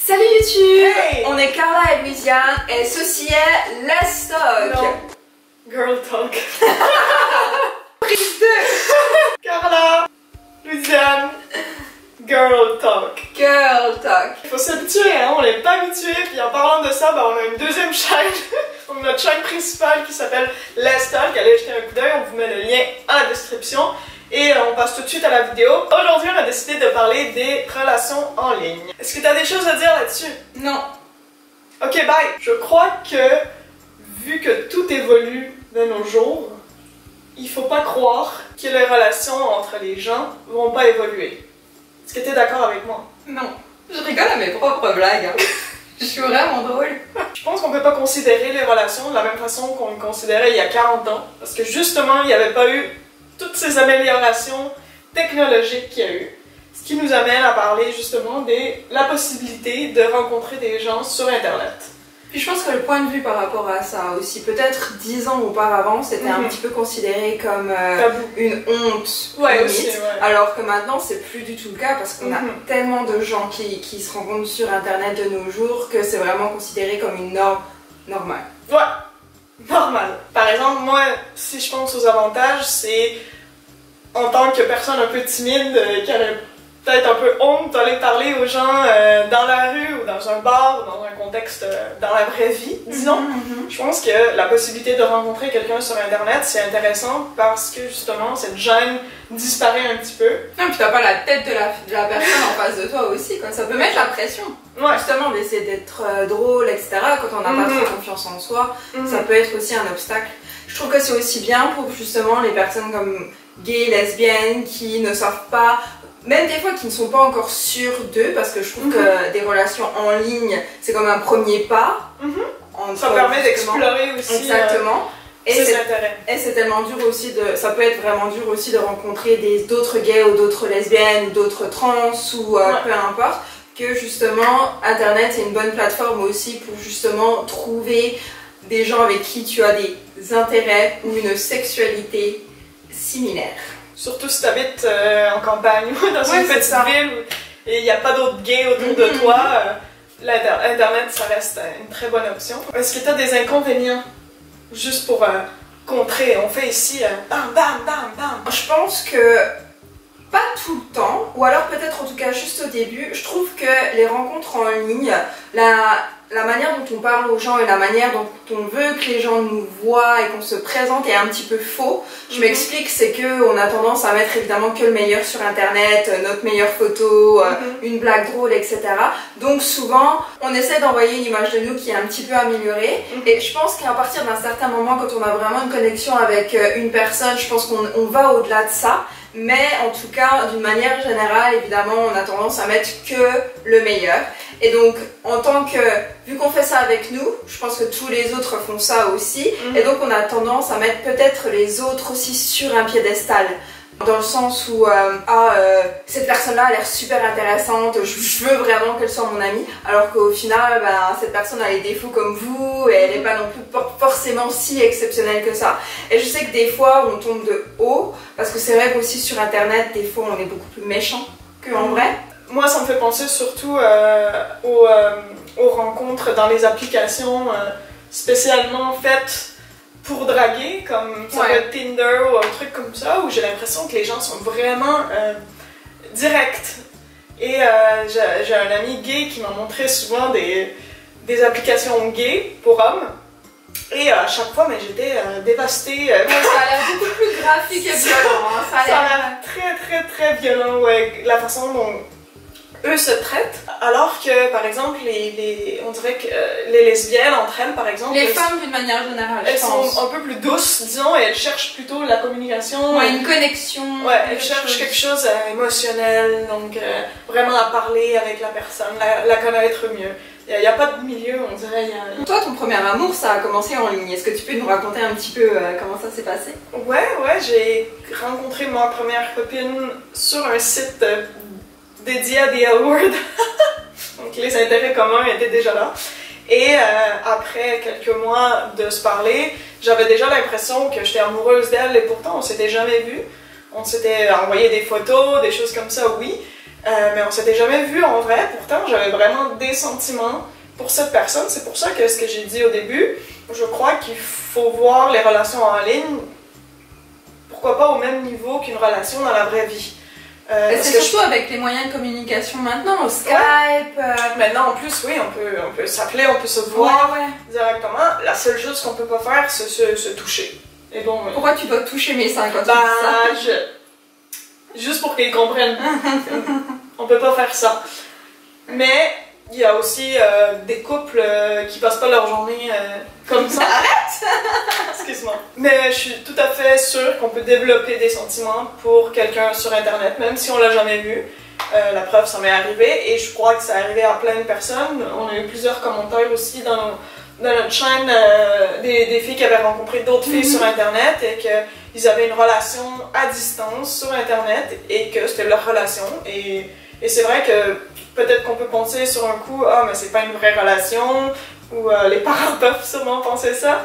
Salut YouTube! Hey! On est Carla et Louisiane et ceci est Let's Talk! Non. Girl Talk. Prise 2! Carla, Louisiane, Girl Talk. Girl Talk! Il faut s'habituer, hein, on n'est pas habitué. Puis en parlant de ça, on a une deuxième chaîne. Donc notre chaîne principale qui s'appelle Let's Talk. Allez jeter un coup d'œil, on vous met le lien à la description. Et on passe tout de suite à la vidéo. Aujourd'hui, on a décidé de parler des relations en ligne. Est-ce que tu as des choses à dire là-dessus? Non. Ok, bye! Je crois que, vu que tout évolue de nos jours, il faut pas croire que les relations entre les gens vont pas évoluer. Est-ce que tu es d'accord avec moi? Non. Je rigole à mes propres blagues. Hein. Je suis vraiment drôle. Je pense qu'on peut pas considérer les relations de la même façon qu'on le considérait il y a 40 ans. Parce que justement, il n'y avait pas eu toutes ces améliorations technologiques qu'il y a eu. Ce qui nous amène à parler justement de la possibilité de rencontrer des gens sur Internet. Puis je pense que le point de vue par rapport à ça aussi, peut-être 10 ans auparavant, c'était un petit peu considéré comme une honte, Ouais, limite. aussi, ouais. Alors que maintenant, c'est plus du tout le cas parce qu'on a tellement de gens qui se rencontrent sur Internet de nos jours que c'est vraiment considéré comme une norme normale. Ouais, normal. Par exemple, moi, si je pense aux avantages, c'est en tant que personne un peu timide, qui aurait peut-être un peu honte d'aller parler aux gens dans la rue ou dans un bar ou dans un contexte dans la vraie vie, disons. Je pense que la possibilité de rencontrer quelqu'un sur Internet, c'est intéressant parce que justement, cette gêne disparaît un petit peu. Non, puis t'as pas la tête de la personne en face de toi aussi, quoi. Ça peut mettre la pression. Ouais. Justement, d'essayer d'être drôle, etc. Quand on n'a pas trop confiance en soi, ça peut être aussi un obstacle. Je trouve que c'est aussi bien pour justement les personnes comme gays, lesbiennes, qui ne savent pas, même des fois qui ne sont pas encore sûres d'eux, parce que je trouve que des relations en ligne, c'est comme un premier pas. Ça permet d'explorer aussi exactement. ses intérêts. Et c'est tellement dur aussi ça peut être vraiment dur aussi de rencontrer d'autres gays ou d'autres lesbiennes ou d'autres trans ou peu importe, que justement Internet c'est une bonne plateforme aussi pour justement trouver des gens avec qui tu as des intérêts ou une sexualité similaire. Surtout si tu habites en campagne ou dans une petite ville et il n'y a pas d'autres gays autour de toi, l'Internet ça reste une très bonne option. Est-ce que tu as des inconvénients? Juste pour contrer, on fait ici bam bam bam bam. Je pense que pas tout le temps, ou alors peut-être en tout cas juste au début, je trouve que les rencontres en ligne, la manière dont on parle aux gens et la manière dont on veut que les gens nous voient et qu'on se présente est un petit peu faux. Je m'explique, c'est qu'on a tendance à mettre évidemment que le meilleur sur Internet, notre meilleure photo, une blague drôle, etc. Donc souvent, on essaie d'envoyer une image de nous qui est un petit peu améliorée. Et je pense qu'à partir d'un certain moment, quand on a vraiment une connexion avec une personne, je pense qu'on va au-delà de ça. Mais en tout cas, d'une manière générale, évidemment, on a tendance à mettre que le meilleur. Et donc, vu qu'on fait ça avec nous, je pense que tous les autres font ça aussi. Et donc, on a tendance à mettre peut-être les autres aussi sur un piédestal. Dans le sens où, cette personne-là a l'air super intéressante, je veux vraiment qu'elle soit mon amie. Alors qu'au final, cette personne a les défauts comme vous et elle n'est pas non plus forcément si exceptionnelle que ça. Et je sais que des fois, on tombe de haut, parce que c'est vrai qu'aussi sur Internet, des fois, on est beaucoup plus méchant qu'en vrai. Moi, ça me fait penser surtout aux rencontres dans les applications spécialement faites pour draguer, comme ça peut être Tinder ou un truc comme ça, où j'ai l'impression que les gens sont vraiment directs. Et j'ai un ami gay qui m'a montré souvent des applications gays pour hommes. Et à chaque fois, j'étais dévastée. Ça a l'air beaucoup plus graphique et violent. Hein. Ça a l'air très très violent, ouais, la façon dont eux se traitent, alors que par exemple on dirait que les lesbiennes entre elles par exemple, les femmes d'une manière générale, elles sont un peu plus douces disons, et elles cherchent plutôt la communication, une connexion, elles cherchent quelque chose d'émotionnel, donc vraiment à parler avec la personne, la connaître mieux. Il n'y a pas de milieu, on dirait. Toi, ton premier amour, ça a commencé en ligne. Est-ce que tu peux nous raconter un petit peu comment ça s'est passé? Ouais, j'ai rencontré ma première copine sur un site dédié à The L Word. Donc les intérêts communs étaient déjà là. Et après quelques mois de se parler, j'avais déjà l'impression que j'étais amoureuse d'elle et pourtant on s'était jamais vus. On s'était envoyé des photos, des choses comme ça, oui. mais on s'était jamais vu en vrai. Pourtant, j'avais vraiment des sentiments pour cette personne. C'est pour ça que ce que j'ai dit au début, je crois qu'il faut voir les relations en ligne, pourquoi pas au même niveau qu'une relation dans la vraie vie. C'est surtout avec les moyens de communication maintenant, Skype... Maintenant, en plus, oui, on peut s'appeler, on peut se voir directement. La seule chose qu'on peut pas faire, c'est se toucher. Et bon, pourquoi tu dois toucher mes seins quand tu dis ça? Juste pour qu'ils comprennent. On peut pas faire ça. Mais il y a aussi des couples qui passent pas leur journée comme ça. Arrête! Excuse-moi. Mais je suis tout à fait sûre qu'on peut développer des sentiments pour quelqu'un sur Internet, même si on l'a jamais vu. La preuve, ça m'est arrivé et je crois que ça est arrivé à plein de personnes. On a eu plusieurs commentaires aussi dans notre chaîne, des filles qui avaient rencontré d'autres filles sur Internet et qu'ils avaient une relation à distance sur Internet et que c'était leur relation. Et c'est vrai que peut-être qu'on peut penser sur un coup, ah, mais c'est pas une vraie relation, ou les parents peuvent sûrement penser ça.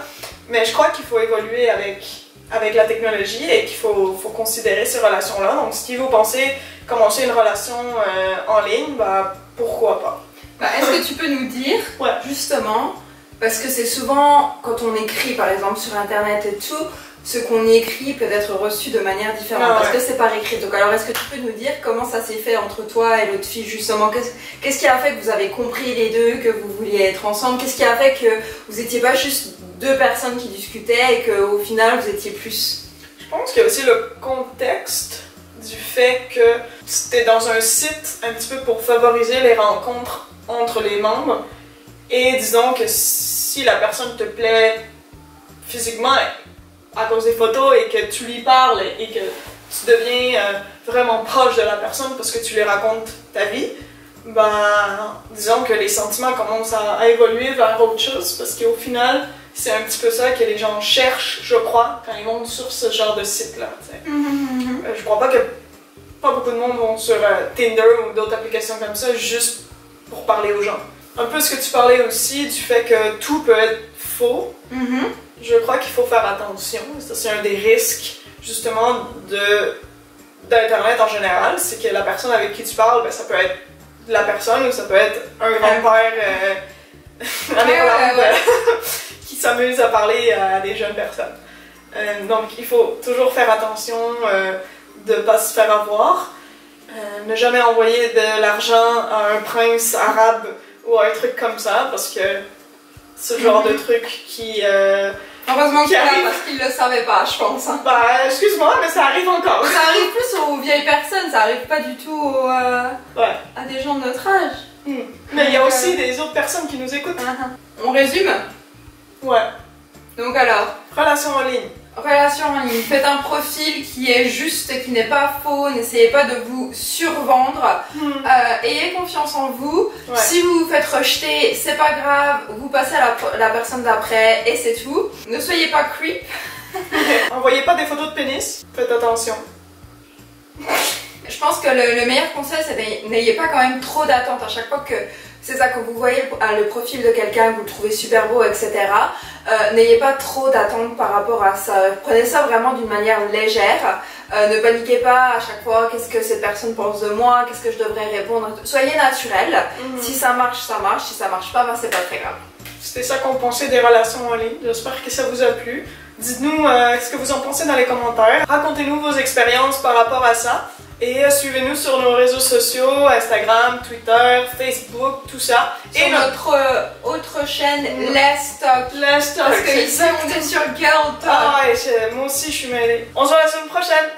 Mais je crois qu'il faut évoluer avec la technologie et qu'il faut considérer ces relations-là. Donc, si vous pensez commencer une relation en ligne, bah pourquoi pas. Est-ce que tu peux nous dire, justement, parce que c'est souvent quand on écrit par exemple sur Internet et tout, ce qu'on écrit peut être reçu de manière différente parce que c'est par écrit. Donc alors est-ce que tu peux nous dire comment ça s'est fait entre toi et l'autre fille justement? Qu'est-ce qui a fait que vous avez compris les deux, que vous vouliez être ensemble? Qu'est-ce qui a fait que vous n'étiez pas juste deux personnes qui discutaient et qu'au final vous étiez plus? Je pense qu'il y a aussi le contexte du fait que c'était dans un site un petit peu pour favoriser les rencontres entre les membres. Et disons que si la personne te plaît physiquement à cause des photos et que tu lui parles et que tu deviens vraiment proche de la personne parce que tu lui racontes ta vie, ben disons que les sentiments commencent à évoluer vers autre chose parce qu'au final, c'est un petit peu ça que les gens cherchent, je crois, quand ils vont sur ce genre de site-là. Je crois pas que pas beaucoup de monde vont sur Tinder ou d'autres applications comme ça juste pour parler aux gens. Un peu ce que tu parlais aussi du fait que tout peut être faux. Je crois qu'il faut faire attention. Ça, c'est un des risques, justement, d'Internet en général. C'est que la personne avec qui tu parles, ben, ça peut être la personne ou ça peut être un grand-père en Irlande qui s'amuse à parler à des jeunes personnes. Donc, il faut toujours faire attention de ne pas se faire avoir. Ne jamais envoyer de l'argent à un prince arabe ou un truc comme ça, parce que ce genre de truc qui... Heureusement qu'il arrive parce qu'il le savait pas, je pense. Hein. Bah, excuse-moi, mais ça arrive encore. Ça arrive plus aux vieilles personnes, ça arrive pas du tout à des gens de notre âge. Mais il y a aussi des autres personnes qui nous écoutent. On résume? Ouais. Donc alors... Relation en ligne. Relation en ligne. Faites un profil qui est juste, qui n'est pas faux. N'essayez pas de vous survendre. Ayez confiance en vous. Si vous vous faites rejeter, c'est pas grave. Vous passez à la personne d'après et c'est tout. Ne soyez pas creep. Envoyez pas des photos de pénis. Faites attention. Je pense que le meilleur conseil, c'est n'ayez pas quand même trop d'attentes à chaque fois que c'est ça, que vous voyez le profil de quelqu'un, que vous le trouvez super beau, etc. N'ayez pas trop d'attentes par rapport à ça. Prenez ça vraiment d'une manière légère. Ne paniquez pas à chaque fois, qu'est-ce que cette personne pense de moi, qu'est-ce que je devrais répondre. Soyez naturel. Si ça marche, ça marche. Si ça marche pas, ben c'est pas très grave. C'était ça qu'on pensait des relations en ligne. J'espère que ça vous a plu. Dites-nous ce que vous en pensez dans les commentaires. Racontez-nous vos expériences par rapport à ça. Et suivez-nous sur nos réseaux sociaux, Instagram, Twitter, Facebook, tout ça. Et notre autre chaîne, Let's Talk. Let's Talk. Parce que ici on est sur Girl Talk. Ah ouais, moi aussi je suis mêlée. On se voit la semaine prochaine.